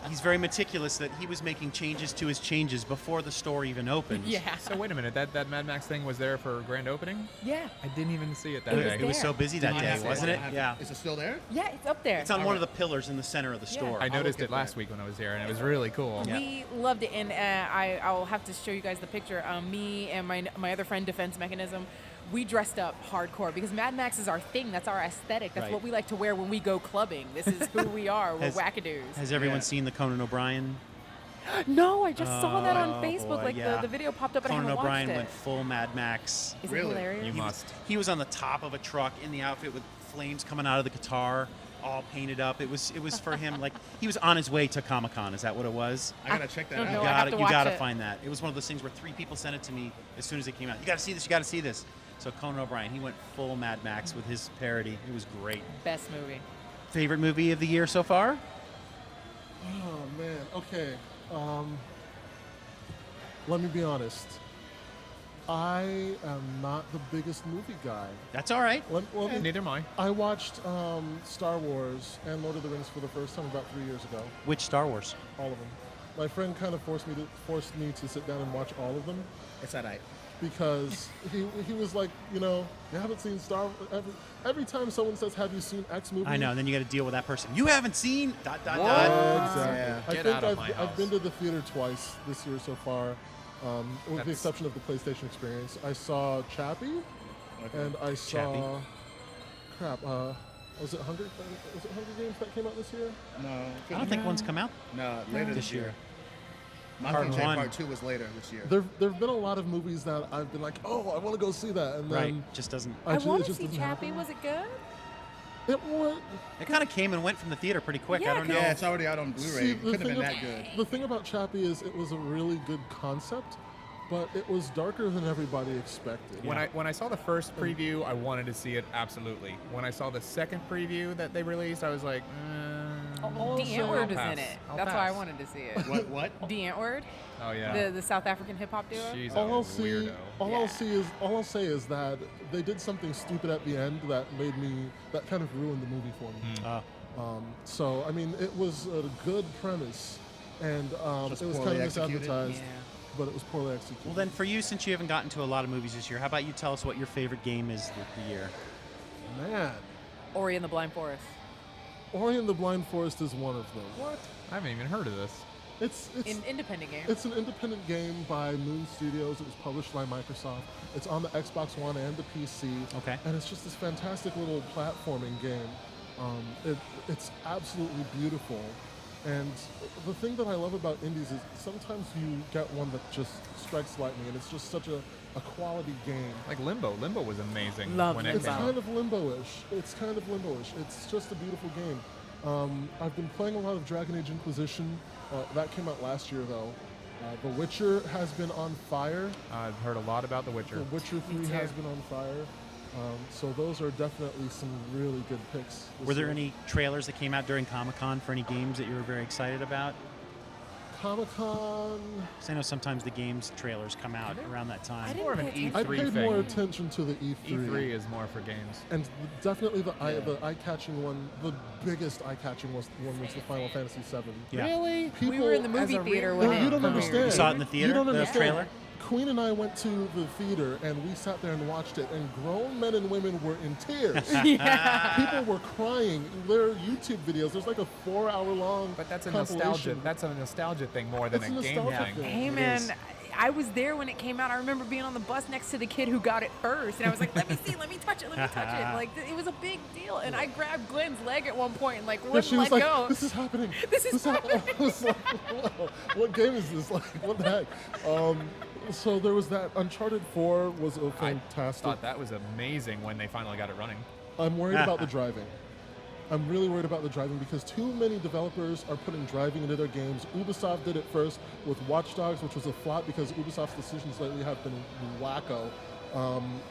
he's very meticulous, that he was making changes to his changes before the store even opened. Yeah. So wait a minute, that Mad Max thing was there for grand opening? Yeah. I didn't even see it that It was day. It was so there. busy that I day, have it. wasn't I it? have Yeah. Is it still there? Yeah, it's up there. It's on All one right. of the pillars in the center of the Yeah. store. I noticed look it at last that. week when I was here, and it was really cool. Yeah. We loved it, and I'll have to show you guys the picture. Me and my other friend, Defense Mechanism, we dressed up hardcore because Mad Max is our thing. That's our aesthetic. That's Right. what we like to wear when we go clubbing. This is who we are. We're Has- wackadoos. Has everyone Yeah. seen the Conan O'Brien? No, I just saw that on Oh, Facebook. boy, Like yeah. the video popped up, and Conan I haven't O'Brien watched went it. full Mad Max. Is Really? it hilarious? You must. He was on the top of a truck in the outfit with flames coming out of the guitar, all painted up. It was for him like he was on his way to Comic-Con. Is that what it was? I gotta check that don't out. know. You I have gotta, to you watch gotta it. find that. It was one of those things where 3 people sent it to me as soon as it came out. You gotta see this. You gotta see this. So Conan O'Brien, he went full Mad Max with his parody. It was great. Best movie. Favorite movie of the year so far? Oh man. Okay. Let me be honest. I am not the biggest movie guy. That's all right. Neither am I. I watched Star Wars and Lord of the Rings for the first time about 3 years ago. Which Star Wars? All of them. My friend kind of forced me to sit down and watch all of them It's alright. because he was like, you haven't seen Star Wars. Every time someone says, "Have you seen X movie?" I know. And then you got to deal with that person. You haven't seen ... Exactly. Yeah. I Get think out of my I've house. been to the theater twice this year so far, with the That's- exception of the PlayStation experience. I saw Chappie, and I saw was it Hunger Games that came out this year? No. I don't think one's come out No, later this this year. Mockingjay Part one. Part 2 was later this year. There've been a lot of movies that I've been like, oh, I want to go see that, and then Right. Just doesn't... I it want to just see doesn't Chappie. happen. Was it good? It was. It kind of came and went from the theater pretty quick. I Yeah, don't know. Yeah, it's already out on Blu-ray. See, It couldn't have been that good. The thing about Chappie is it was a really good concept, but it was darker than everybody expected. When I saw the first preview, I wanted to see it absolutely. When I saw the second preview that they released, I was like, All I'll say- Antwoord is I'll in pass. it. I'll That's why I pass. wanted to see it. What? Antwoord, Oh yeah. the South African hip hop duo. She's all a I'll see, weirdo. all I'll say is that they did something stupid at the end that kind of ruined the movie for me. So I mean, it was a good premise, and Just it was poorly kind of executed? misadvertised, Yeah. but it was poorly executed. Well, then, for you, since you haven't gotten to a lot of movies this year, how about you tell us what your favorite game is the year? Man, Ori and the Blind Forest. Ori and the Blind Forest is one of them. What? I haven't even heard of this. It's Independent game. It's an independent game by Moon Studios. It was published by Microsoft. It's on the Xbox One and the PC. Okay. And it's just this fantastic little platforming game. It's absolutely beautiful. And the thing that I love about indies is sometimes you get one that just strikes lightning, and it's just such a quality game. Like Limbo. Limbo was amazing Love when Limbo. It's it came kind out. of limbo-ish. It's just a beautiful game. I've been playing a lot of Dragon Age Inquisition. That came out last year, though. The Witcher has been on fire. I've heard a lot about The Witcher. The Witcher 3 has been on fire. So those are definitely some really good picks. this Were there year. any trailers that came out during Comic-Con for any games that you were very excited about? Comic-Con? 'Cause I know sometimes the games trailers come out around that I time. didn't More of an pay attention. I E3 paid thing. more attention to the E3. E3 is more for games. And definitely the eye-catching one, the biggest eye-catching one was the Final Fantasy VII. Yeah. Really? We were in the movie theater when No, it you don't premiered. understand. You saw it in the theater, You don't the understand. trailer? Queen and I went to the theater and we sat there and watched it, and grown men and women were in tears. People were crying. There are YouTube videos. There's like a 4-hour-long But that's a compilation. nostalgia. That's a nostalgia thing more than It's a a game nostalgia thing. thing. Hey It man, is. I was there when it came out. I remember being on the bus next to the kid who got it first, and I was like, "Let me see, let me touch it, let me touch it." Like it was a big deal, and I grabbed Glenn's leg at one point and like Yeah, wouldn't she was let like, go. "This is happening. This is happening." I was like, "Whoa, what game is this? Like, what the heck?" So there was that. Uncharted 4 was a I fantastic. thought that was amazing when they finally got it running. I'm worried about the driving. I'm really worried about the driving because too many developers are putting driving into their games. Ubisoft did it first with Watch Dogs, which was a flop because Ubisoft's decisions lately have been wacko.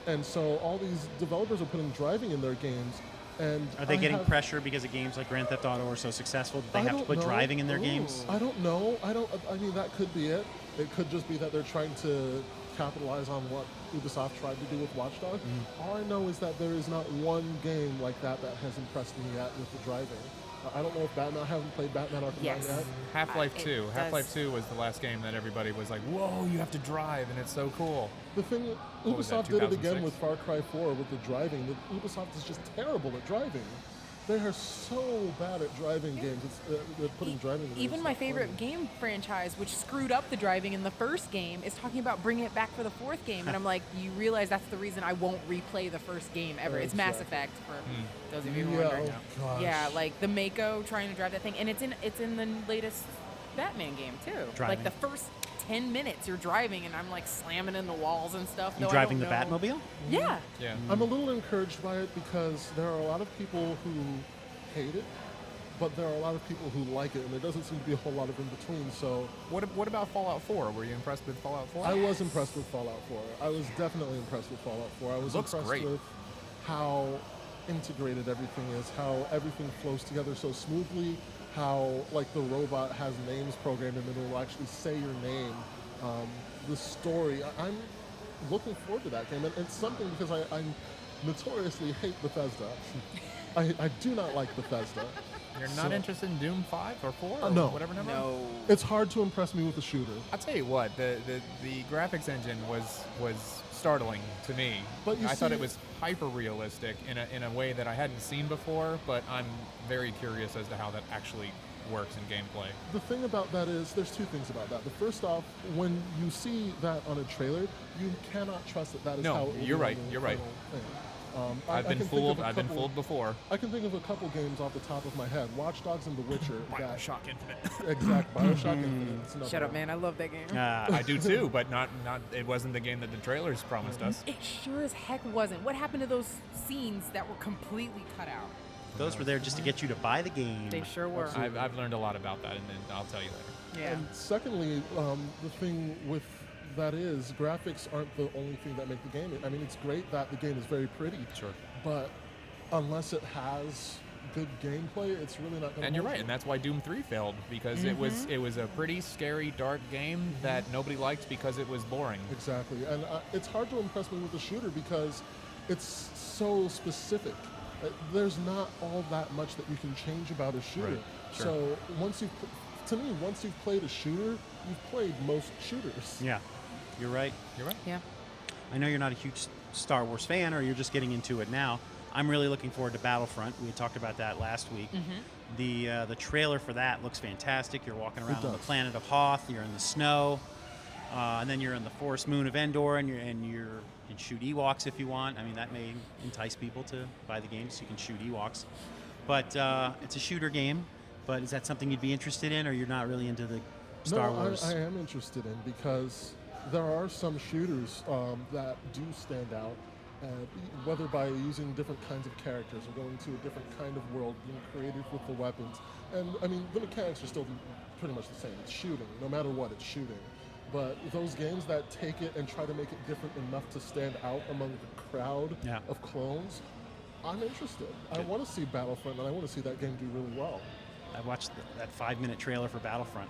And so all these developers are putting driving in their games. And Are they I getting have- pressure because of games like Grand Theft Auto are so successful that they I have to don't put know. driving in their games? I don't know. I mean, that could be it. It could just be that they're trying to capitalize on what Ubisoft tried to do with Watch Dogs. All I know is that there is not one game like that has impressed me yet with the driving. I don't know if Batman. I haven't played Batman Arkham Knight Yes. yet. Half-Life It 2. does- Half-Life 2 was the last game that everybody was like, "Whoa, you have to drive, and it's so cool." The thing, What was that, Ubisoft did it again 2006? with Far Cry 4 with the driving. Ubisoft is just terrible at driving. They are so bad at driving games. They're putting driving in Even it's my not favorite funny. game franchise, which screwed up the driving in the first game, is talking about bringing it back for the fourth game. And I'm like, you realize that's the reason I won't replay the first game ever. It's Mass Exactly. Effect for those of you who Yeah, are wondering. oh gosh. Yeah, like the Mako trying to drive that thing, and it's in the latest Batman game too. Driving. Like the first 10 minutes you're driving, and I'm like slamming in the walls and stuff. You though I driving the don't know. Batmobile? Yeah. Yeah. I'm a little encouraged by it because there are a lot of people who hate it, but there are a lot of people who like it, and there doesn't seem to be a whole lot of in between. So What about Fallout 4? Were you impressed with Fallout 4? I was impressed with Fallout 4. I was definitely impressed with Fallout 4. I was Looks impressed great. with how integrated everything is, how everything flows together so smoothly, how like the robot has names programmed and it will actually say your name. The story, I'm looking forward to that game, and it's something because I notoriously hate Bethesda. I do not like Bethesda. You're not So- interested in Doom 5 or 4 or no. whatever number? No. It's hard to impress me with a shooter. I'll tell you what, the graphics engine was startling to me. But you I thought see- it was hyper realistic in a way that I hadn't seen before, but I'm very curious as to how that actually works in gameplay. The thing about that is, there's two things about that. The first off, when you see that on a trailer, you cannot trust that is No, how it will you're be right, on the you're right. final thing. I've been can think fooled. of a I've been couple- fooled before. I can think of a couple games off the top of my head. Watch Dogs and The Witcher. Bioshock Infinite. Exact. Bioshock Infinite. It's another Shut up, one. man. I love that game. I do too, but not. It wasn't the game that the trailers promised us. It sure as heck wasn't. What happened to those scenes that were completely cut out? Those were there just to get you to buy the game. They sure were. I've learned a lot about that, and then I'll tell you later. Yeah. And secondly, the thing with that is graphics aren't the only thing that make the game. I mean, it's great that the game is very pretty. Sure. But unless it has good gameplay, it's really not going to. And you're right, and that's why Doom 3 failed, because it was a pretty scary, dark game that nobody liked because it was boring. Exactly, and it's hard to impress me with a shooter because it's so specific. There's not all that much that you can change about a shooter. Right. Sure. So once you've played a shooter, you've played most shooters. Yeah, you're right. You're right. Yeah. I know you're not a huge Star Wars fan, or you're just getting into it now. I'm really looking forward to Battlefront. We had talked about that last week. The trailer for that looks fantastic. You're walking around on the planet of Hoth. You're in the snow, and then you're in the forest moon of Endor, and you can shoot Ewoks if you want. I mean, that may entice people to buy the game so you can shoot Ewoks. But it's a shooter game. But is that something you'd be interested in, or you're not really into the Star Wars? I am interested in, because there are some shooters that do stand out, whether by using different kinds of characters or going to a different kind of world, being creative with the weapons. And I mean, the mechanics are still pretty much the same. It's shooting, no matter what, it's shooting. But those games that take it and try to make it different enough to stand out among the crowd of clones, I'm interested. I want to see Battlefront, and I want to see that game do really well. I watched that 5-minute trailer for Battlefront.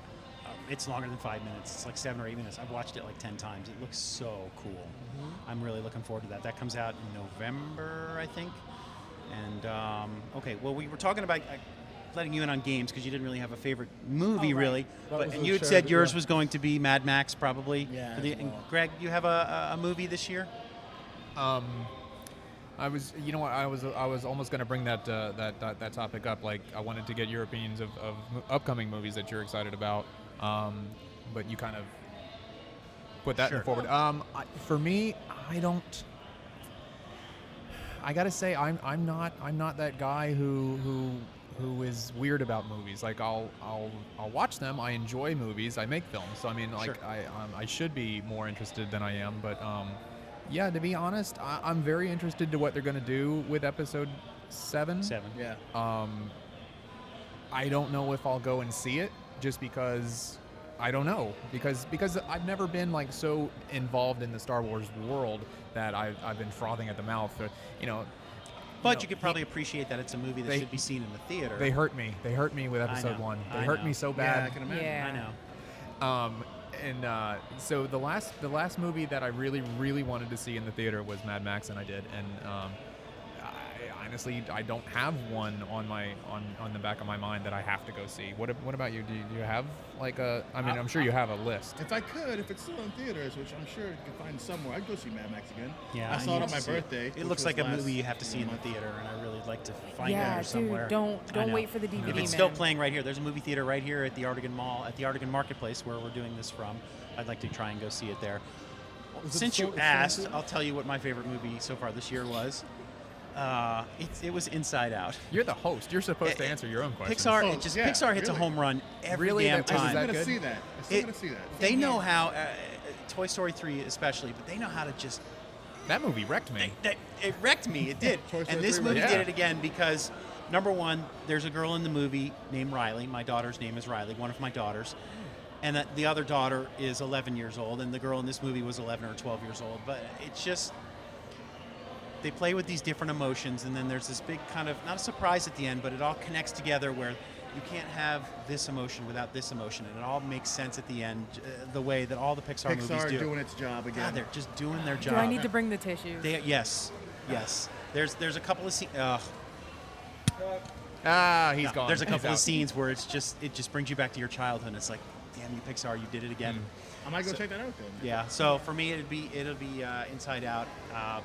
It's longer than 5 minutes. It's like 7 or 8 minutes. I've watched it like 10 times. It looks so cool. I'm really looking forward to that. That comes out in November, I think. And, okay, well, we were talking about letting you in on games because you didn't really have a favorite movie, really. And you had said yours was going to be Mad Max, probably. Yeah. And Greg, you have a movie this year? I was, you know what, I was almost going to bring that topic up. Like, I wanted to get your opinions of upcoming movies that you're excited about, but you kind of put that forward. For me, I gotta say, I'm not that guy who is weird about movies. Like, I'll watch them. I enjoy movies. I make films, so I mean, like, I should be more interested than I am, but. Yeah, to be honest, I'm very interested to what they're going to do with episode 7. Yeah. I don't know if I'll go and see it, just because I don't know. Because I've never been like so involved in the Star Wars world that I've been frothing at the mouth. But you could probably appreciate that it's a movie that should be seen in the theater. They hurt me. They hurt me with episode 1. They hurt me so bad. Yeah, I can imagine. Yeah. I know. And so the last movie that I really wanted to see in the theater was Mad Max, and I did. And honestly, I don't have one on the back of my mind that I have to go see. What about you? Do you have like a? I mean, I'm sure you have a list. If I could, if it's still in theaters, which I'm sure you can find somewhere, I'd go see Mad Max again. Yeah, I saw it need on my to see it. birthday. It looks like a movie you have to see in the theater, and I really like to find it Yeah, or somewhere. dude, I don't know. wait for the DVD, If it's still playing right here, there's a movie theater right here at the Artigan Mall, at the Artigan Marketplace, where we're doing this from. I'd like to try and go see it there. Since you asked, I'll tell you what my favorite movie so far this year was. It was Inside Out. You're the host. You're supposed to answer your own questions. Pixar, Oh, Pixar hits a home run every damn I'm time. still gonna see that. I'm still gonna see that. They know how, Toy Story 3 especially, but they know how to just. That movie wrecked me. It wrecked me. It did. Toy Story And this 3 movie wrecked did me. it again because, number one, there's a girl in the movie named Riley. My daughter's name is Riley, one of my daughters. And the other daughter is 11 years old, and the girl in this movie was 11 or 12 years old. But it's just, they play with these different emotions, and then there's this big kind of, not a surprise at the end, but it all connects together where you can't have this emotion without this emotion, and it all makes sense at the end, the way that all the Pixar movies do. doing its job again. God, they're just doing their job. Do I need to bring the tissues? Yes. There's a couple of scenes. He's gone. There's a He's couple of out. scenes where it just brings you back to your childhood. It's like, damn you, Pixar, you did it again. I might go check that out then. Yeah. So for me, it'll be Inside Out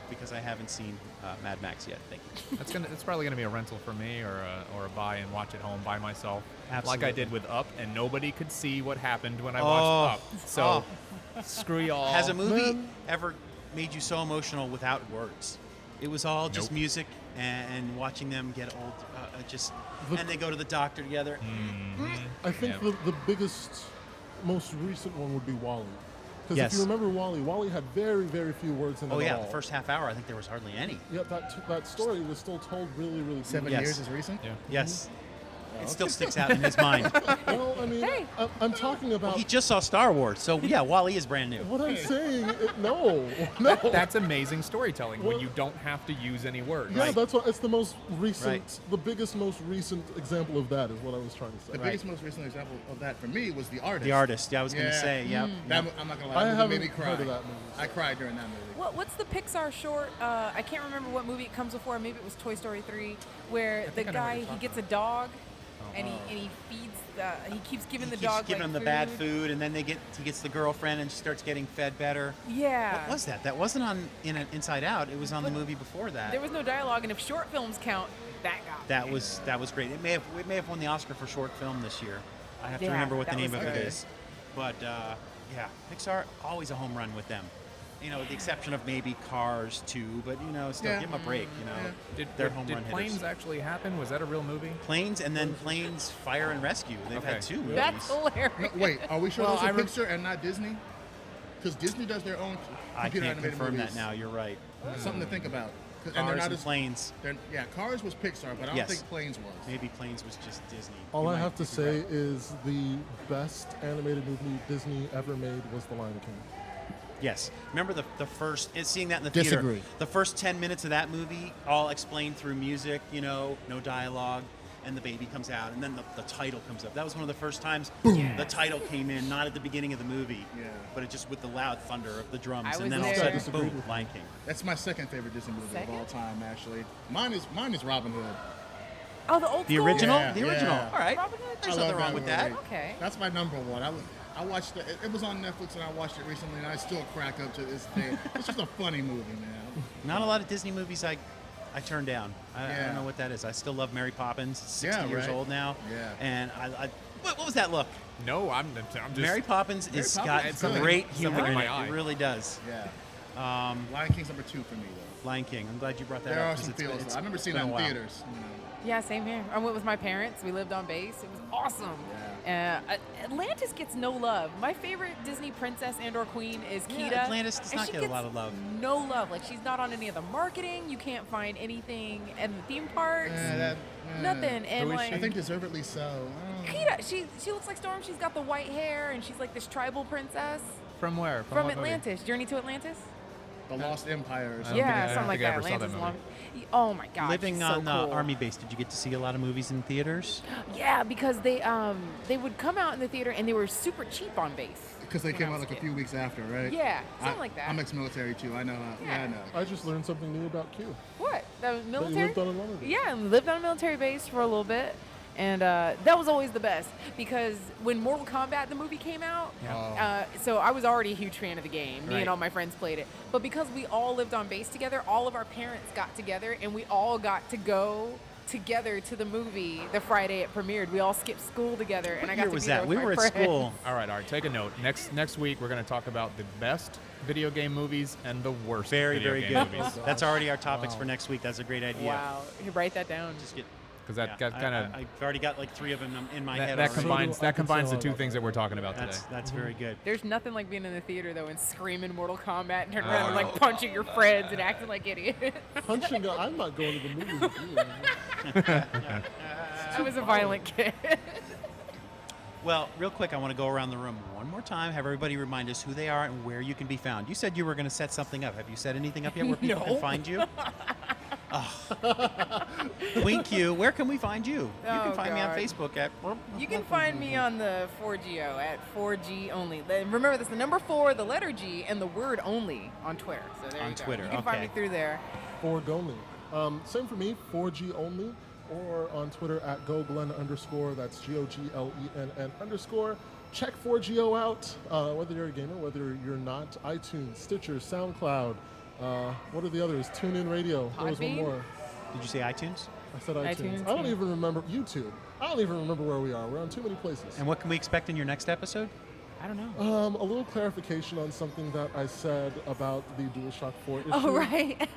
because I haven't seen Mad Max yet. Thank you. It's probably gonna be a rental for me or a buy and watch at home by myself, Absolutely. like I did with Up, and nobody could see what happened when I watched Up. So screw y'all. Has a movie ever made you so emotional without words? It was all just Nope. music and watching them get old. And they go to the doctor together. I think Yeah. the biggest, most recent one would be WALL-E. Because Yes. if you remember WALL-E, WALL-E had very, very few words in it Oh yeah, at all. the first half hour, I think there was hardly any. Yeah, that story was still told really, really 7 Yes. years is recent. Yeah. Yes. It still sticks out in his mind. Well, I mean, Hey. I'm talking about He just saw Star Wars, so yeah, Wally is brand new. what I'm saying. No. That's amazing storytelling when you don't have to use any words. Yeah, Right. that's what. It's the most recent, Right. the biggest, most recent example of that is what I was trying to say. The biggest, most recent example of that for me was The Artist. The Artist, yeah, I was going to Yeah. say, yeah. That, I'm not gonna lie, I that movie haven't made me cry. heard of that movie, so. I cried during that movie. What's the Pixar short? I can't remember what movie it comes before. Maybe it was Toy Story 3, where the think I know what guy you're he talking gets a dog, and he feeds he keeps giving He the keeps dog giving like, him the bad food, and then he gets the girlfriend, and she starts getting fed better. Yeah. What was that? That wasn't on Inside Out. It was on the movie before that. There was no dialogue, and if short films count, that got That me. was great. It may have won the Oscar for short film this year. I have to Yeah, remember what the that name was of it great. is. But yeah, Pixar always a home run with them. You know, with the exception of maybe Cars 2, but still Yeah. give them a break. They're home Did run Planes hitters. actually happen? Was that a real movie? Planes and then Planes Fire and Rescue. They've had Okay. 2 movies. That's hilarious. No, wait, are we sure Well, those I are rem- Pixar and not Disney? Because Disney does their own I computer can't animated confirm movies. that now. You're right. Something to think about. And they're Cars not and as Planes. Yeah, Cars was Pixar, but I don't Yes. think Planes was. Maybe Planes was just Disney. All You I might have to be say right. is the best animated movie Disney ever made was The Lion King. Yes. Remember the first, seeing that in the Disagree. theater. The first 10 minutes of that movie, all explained through music, no dialogue, and the baby comes out, and then the title comes up. That was one of the first times the title came in, not at the beginning of the movie, Yeah. but it just with the loud thunder of the drums, I and was then all of a there. I sudden, disagree boom, with you. Lion King. That's my second favorite Disney movie Second? of all time, actually. Mine is Robin Hood. Oh, the old The school? original? Yeah, The original. yeah. All right. Robin Hood? There's I love nothing wrong with that. movie. Okay. That's my number one. I watched it was on Netflix and I watched it recently and I still crack up to this day. It's just a funny movie, man. Not a lot of Disney movies I turn down. I Yeah. don't know what that is. I still love Mary Poppins. 60 Yeah, years right. old now. Yeah. And what was that look? No, I'm just. Mary Poppins Mary is Poppins got is good. great Something humor in in my it. eye. It really does. Yeah. Lion King's number 2 for me though. Lion King. I'm glad you brought that There up. are 'cause some it's been- feels. it's I remember seeing been that a in while. theaters. Yeah, same here. I went with my parents. We lived on base. It was awesome. Atlantis gets no love. My favorite Disney princess and/or queen is Yeah, Kita. Atlantis does and not she get a gets lot of love. No love. Like she's not on any of the marketing. You can't find anything in the theme parks. Nothing. And Who is like she? I think deservedly so. I don't know. Kita, she looks like Storm. She's got the white hair and she's like this tribal princess From where? from what movie? Atlantis. Journey to Atlantis. The Lost Empire or I don't something. think Yeah, I something like think I that. ever saw Atlantis that is long. movie. Oh my god. Living she's on so cool. Army Base, did you get to see a lot of movies in theaters? Yeah, because they would come out in the theater and they were super cheap on base. Because they when came I out was like a kid. few weeks after, right? Yeah, something like that. I'm ex-military too. I know. Yeah. I know. I just learned something new about Q. What? The That you military? lived on another base. Yeah, and lived on a military base for a little bit. And that was always the best because when Mortal Kombat the movie came out, so I was already a huge fan of the game. Me Right. and all my friends played it. But because we all lived on base together, all of our parents got together and we all got to go together to the movie the Friday it premiered. We all skipped school together, and I got What year to was be there that? with We my were at friends. school. All right. Take a note. Next week we're going to talk about the best video game movies and the worst Very, video very game good. movies. That's already our topics for next week. That's a great idea. Wow, you write that down. Just get Because that kind of I've already got like 3 of them in my that, head that already. combines I that can combines the tell two about things that. that we're talking about That's today. that's very good. There's nothing like being in the theater though and screaming Mortal Kombat and turning around and like punching your friends and acting like idiots. Punching guy, I'm not going to the movies with you. I was a violent kid. Well, real quick, I want to go around the room one more time, have everybody remind us who they are and where you can be found. You said you were going to set something up. Have you set anything up yet where people No. can find you? QueenQ, where can we find you? You can Oh, find me on God. Facebook at... You can find me on the 4GO at 4G only. Remember, that's the number 4, the letter G, and the word only on Twitter. So there On you go. Twitter, You can find okay. me through there. 4G only. Same for me, 4G only, or on Twitter at GoGlenn_. That's GOGLENN_. Check 4GO out, whether you're a gamer, whether you're not. iTunes, Stitcher, SoundCloud. What are the others? TuneIn Radio. There was one Podbean? more. Did you say iTunes? I said iTunes. iTunes, I don't yeah. even remember YouTube. I don't even remember where we are. We're on too many places. And what can we expect in your next episode? I don't know. A little clarification on something that I said about the DualShock 4 issue. Oh, right.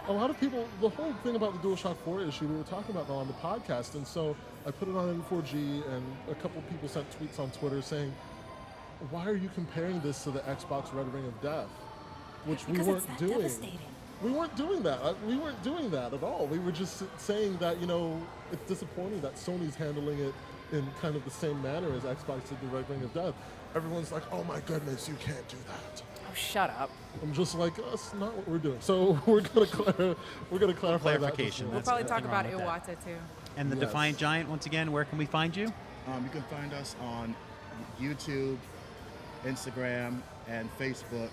A lot of people, the whole thing about the DualShock 4 issue, we were talking about that on the podcast, and so I put it on N4G, and a couple people sent tweets on Twitter saying, why are you comparing this to the Xbox Red Ring of Death? Which Because we it's weren't that doing. devastating. We weren't doing that. We weren't doing that at all. We were just saying that, it's disappointing that Sony's handling it in kind of the same manner as Xbox did the Red Ring of Death. Everyone's like, oh my goodness, you can't do that. Oh, shut up. I'm just like, that's not what we're doing. So we're gonna clarify Clarification. that. We'll That's probably nothing talk wrong about with that. Iwata too. And the Yes. Defiant Giant, once again, where can we find you? You can find us on YouTube, Instagram, and Facebook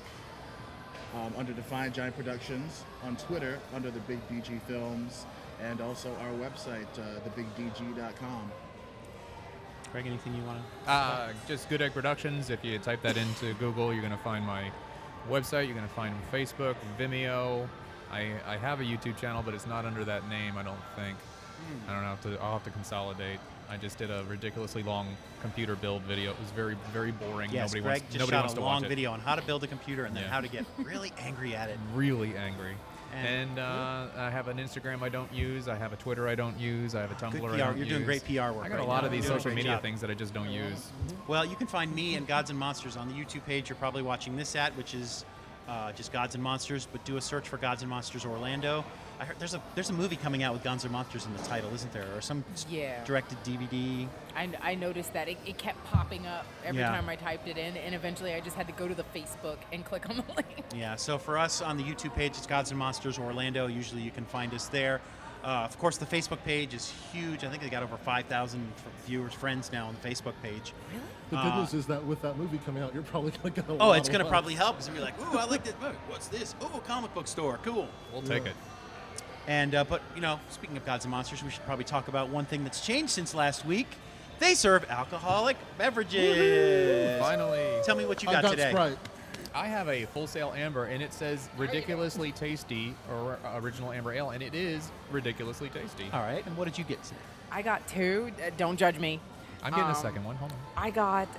under Defiant Giant Productions, on Twitter under the Big DG Films, and also our website, thebigdg.com. Greg, anything you want to? Just Good Egg Productions. If you type that into Google, you're going to find my website. You're going to find Facebook, Vimeo. I have a YouTube channel, but it's not under that name, I don't think. I don't know. I'll have to consolidate. I just did a ridiculously long computer build video. It was very, very boring. Yes, nobody Greg wants, just nobody shot wants a to long watch video on how to build a computer and then Yeah. how to get really angry at it. it. Really angry. And- And I have an Instagram I don't use. I have a Twitter I don't use. I have a Tumblr Good I PR. don't You're use. doing great PR work. I got right a lot now. of these You're doing a social great media job. things that I just don't use. Well, you can find me and Gods and Monsters on the YouTube page you're probably watching this at, which is just Gods and Monsters, but do a search for Gods and Monsters Orlando. I heard there's a movie coming out with Gods and Monsters in the title, isn't there? Or some Yeah. directed DVD. I noticed that it kept popping up every Yeah. time I typed it in, and eventually I just had to go to the Facebook and click on the link. Yeah, so for us on the YouTube page, it's Gods and Monsters Orlando. Usually you can find us there. Of course, the Facebook page is huge. I think they got over 5,000 viewers, friends now on the Facebook page. The good news is that with that movie coming out, you're probably going to get a lot Oh, it's of going to love. probably help because you'll be like, ooh, I like this movie. What's this? Oh, a comic book store. Cool. We'll take Yeah. it. And but speaking of Gods and Monsters, we should probably talk about one thing that's changed since last week. They serve alcoholic beverages. Finally. Tell me what you I got got today. Sprite. I have a Full Sail Amber, and it says ridiculously tasty, or original amber ale, and it is ridiculously tasty. All right. And what did you get today? I got two. Don't judge me. I'm getting a second one. Hold on. I got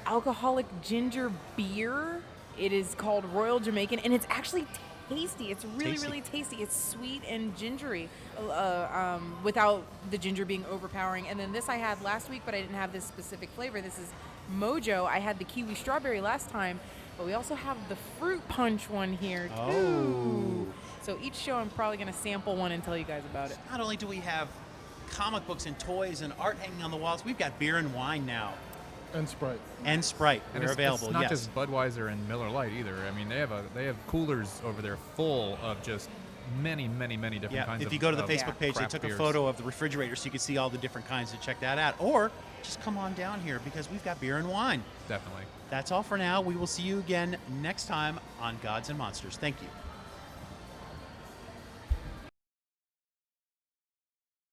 alcoholic ginger beer. It is called Royal Jamaican, and it's actually tasty. It's really, Tasty. really tasty. It's sweet and gingery, without the ginger being overpowering. And then this I had last week, but I didn't have this specific flavor. This is Mojo. I had the kiwi strawberry last time, but we also have the fruit punch one here too. Oh. So each show I'm probably going to sample one and tell you guys about it. Not only do we have comic books and toys and art hanging on the walls, we've got beer and wine now. And Sprite. And Sprite. And They're it's available, not yes. just Budweiser and Miller Lite either. I mean, they have coolers over there full of just many, many, many different Yeah, kinds of if you go to the of Facebook page, they craft took beers. a photo of the refrigerator so you can see all the different kinds to check that out. Or just come on down here because we've got beer and wine. Definitely. That's all for now. We will see you again next time on Gods and Monsters. Thank you.